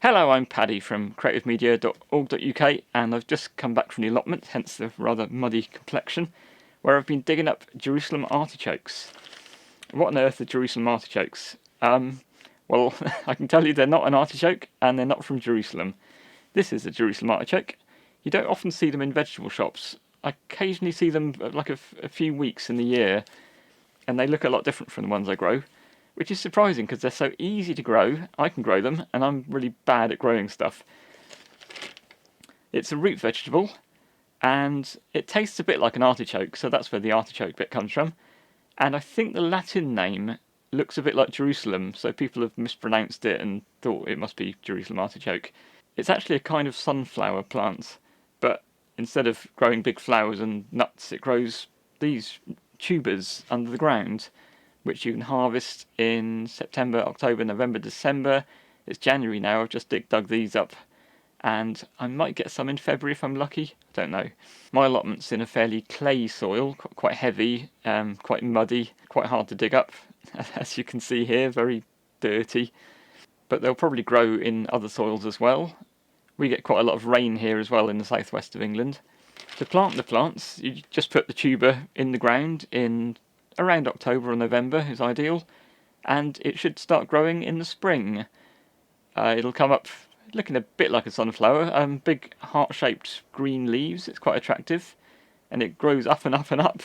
Hello, I'm Paddy from creativemedia.org.uk, and I've just come back from the allotment, hence the rather muddy complexion, where I've been digging up Jerusalem artichokes. What on earth are Jerusalem artichokes? Well, I can tell you they're not an artichoke, and they're not from Jerusalem. This is a Jerusalem artichoke. You don't often see them in vegetable shops. I occasionally see them like a few weeks in the year, and they look a lot different from the ones I grow, which is surprising because they're so easy to grow. I can grow them, and I'm really bad at growing stuff. It's a root vegetable, and it tastes a bit like an artichoke, so that's where the artichoke bit comes from. And I think the Latin name looks a bit like Jerusalem, so people have mispronounced it and thought it must be Jerusalem artichoke. It's actually a kind of sunflower plant, but instead of growing big flowers and nuts, it grows these tubers under the ground, which you can harvest in September, October, November, December. It's January now, I've just dug these up, and I might get some in February if I'm lucky, I don't know. My allotment's in a fairly clay soil, quite heavy, quite muddy, quite hard to dig up, as you can see here, very dirty. But they'll probably grow in other soils as well. We get quite a lot of rain here as well in the southwest of England. To plant the plants, you just put the tuber in the ground in around October or November is ideal, and it should start growing in the spring. It'll come up looking a bit like a sunflower, big heart-shaped green leaves. It's quite attractive, and it grows up and up and up,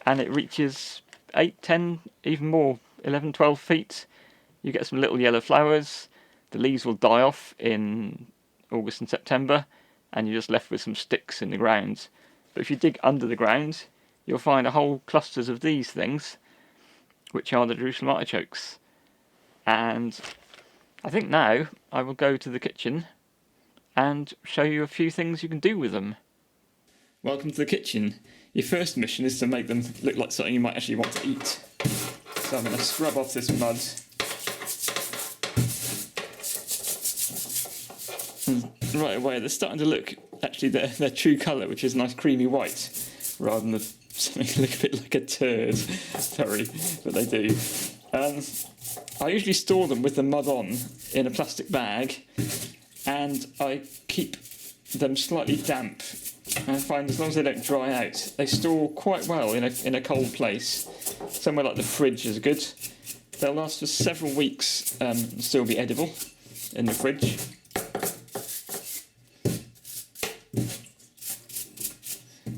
and it reaches 8, 10, even more, 11, 12 feet. You get some little yellow flowers. The leaves will die off in August and September, and you're just left with some sticks in the ground. But if you dig under the ground, you'll find a whole clusters of these things, which are the Jerusalem artichokes. And I think now I will go to the kitchen and show you a few things you can do with them. Welcome to the kitchen. Your first mission is to make them look like something you might actually want to eat. So I'm going to scrub off this mud. And right away they're starting to look actually their true colour, which is a nice creamy white, rather than something look a bit like a turd. Sorry, but they do. I usually store them with the mud on in a plastic bag, and I keep them slightly damp. And I find as long as they don't dry out, they store quite well in a cold place. Somewhere like the fridge is good. They'll last for several weeks and still be edible in the fridge.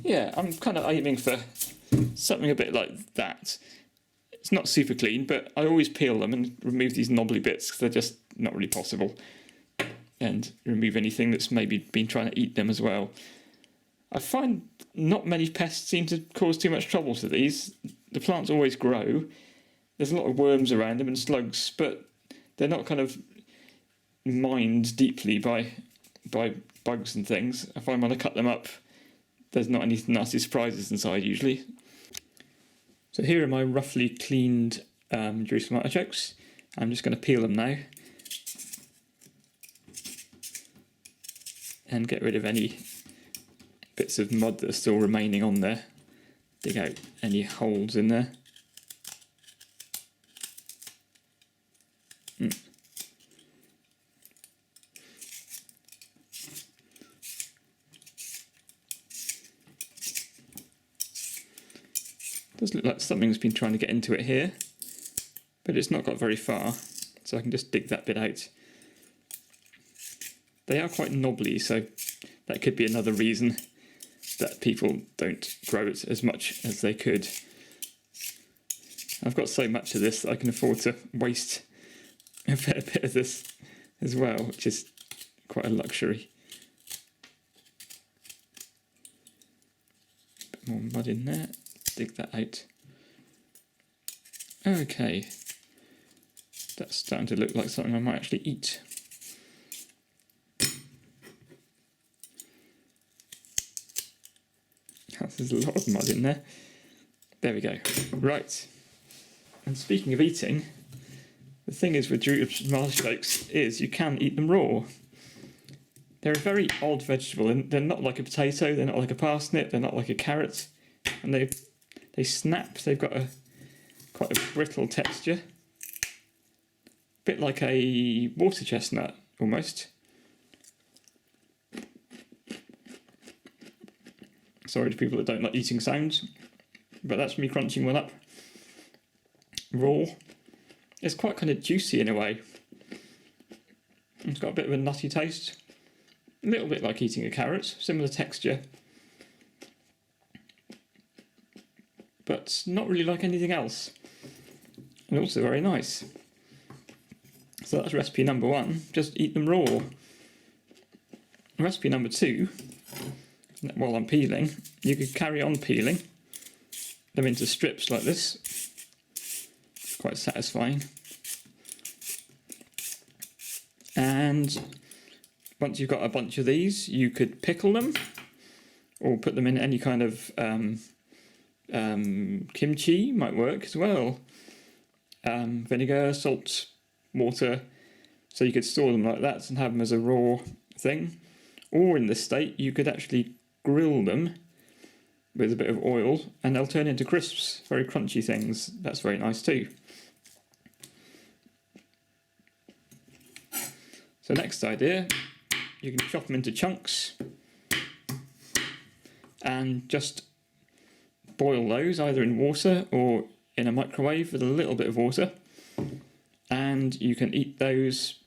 Yeah, I'm kind of aiming for something a bit like that. It's not super clean, but I always peel them and remove these knobbly bits because they're just not really possible. And remove anything that's maybe been trying to eat them as well. I find not many pests seem to cause too much trouble to these. The plants always grow. There's a lot of worms around them and slugs, but they're not kind of mined deeply by bugs and things. I find when I cut them up, there's not any nasty surprises inside usually. So here are my roughly cleaned Jerusalem artichokes. I'm just going to peel them now and get rid of any bits of mud that are still remaining on there. Dig out any holes in there. Does look like something's been trying to get into it here, but it's not got very far, so I can just dig that bit out. They are quite knobbly, so that could be another reason that people don't grow it as much as they could. I've got so much of this that I can afford to waste a fair bit of this as well, which is quite a luxury. Bit more mud in there. Dig that out. Okay, that's starting to look like something I might actually eat. There's a lot of mud in there. There we go. Right. And speaking of eating, the thing is with Jerusalem artichokes is you can eat them raw. They're a very odd vegetable, and they're not like a potato, they're not like a parsnip, they're not like a carrot, and they snap. They've got quite a brittle texture, a bit like a water chestnut almost. Sorry to people that don't like eating sounds, but that's me crunching one up raw. It's quite kind of juicy in a way. It's got a bit of a nutty taste. A little bit like eating a carrot, similar texture. But not really like anything else. And also very nice. So that's recipe number 1, just eat them raw. Recipe number 2, while I'm peeling, you could carry on peeling them into strips like this. It's quite satisfying. And once you've got a bunch of these, you could pickle them or put them in any kind of kimchi, might work as well. Vinegar, salt, water, so you could store them like that and have them as a raw thing. Or in this state, you could actually grill them with a bit of oil and they'll turn into crisps, very crunchy things. That's very nice too. So next idea, you can chop them into chunks and just boil those either in water or in a microwave with a little bit of water, and you can eat those,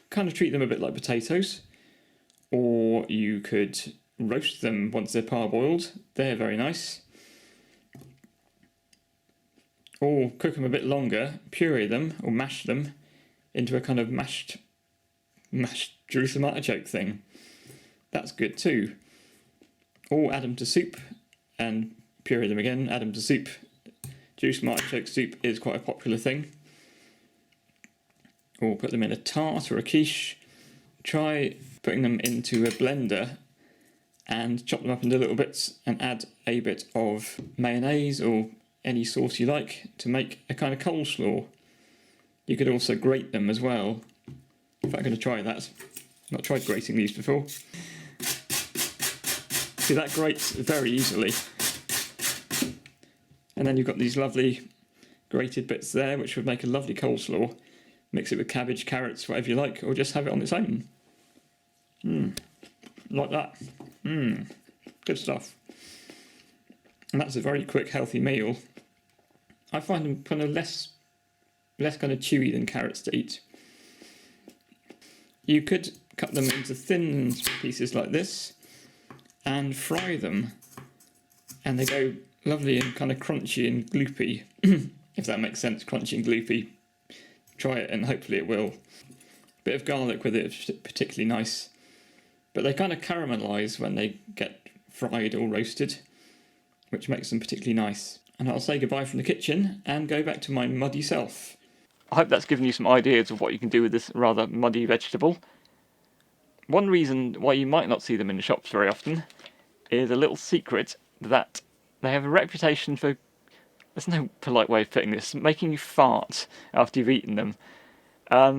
kind of treat them a bit like potatoes, or you could roast them once they're parboiled. They're very nice. Or cook them a bit longer, puree them or mash them into a kind of mashed Jerusalem artichoke thing. That's good too. Or add them to soup and puree them again, add them to soup. Jerusalem artichoke soup is quite a popular thing. Or put them in a tart or a quiche. Try putting them into a blender and chop them up into little bits and add a bit of mayonnaise or any sauce you like to make a kind of coleslaw. You could also grate them as well. In fact, I'm going to try that. I've not tried grating these before. See, that grates very easily. And then you've got these lovely grated bits there, which would make a lovely coleslaw. Mix it with cabbage, carrots, whatever you like, or just have it on its own. Like that. Good stuff. And that's a very quick, healthy meal. I find them kind of less kind of chewy than carrots to eat. You could cut them into thin pieces like this and fry them, and they go lovely and kind of crunchy and gloopy, if that makes sense, crunchy and gloopy. Try it and hopefully it will. Bit of garlic with it is particularly nice, but they kind of caramelise when they get fried or roasted, which makes them particularly nice. And I'll say goodbye from the kitchen and go back to my muddy self. I hope that's given you some ideas of what you can do with this rather muddy vegetable. One reason why you might not see them in the shops very often is a little secret that they have a reputation for, there's no polite way of putting this, making you fart after you've eaten them.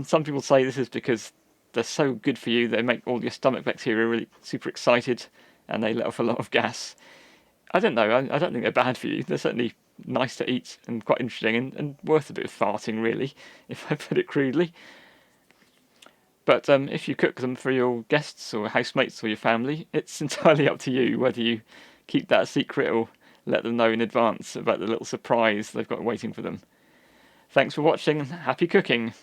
Some people say this is because they're so good for you, they make all your stomach bacteria really super excited and they let off a lot of gas. I don't know, I don't think they're bad for you. They're certainly nice to eat and quite interesting and worth a bit of farting, really, if I put it crudely. But if you cook them for your guests or housemates or your family, it's entirely up to you whether you keep that secret or let them know in advance about the little surprise they've got waiting for them. Thanks for watching and happy cooking!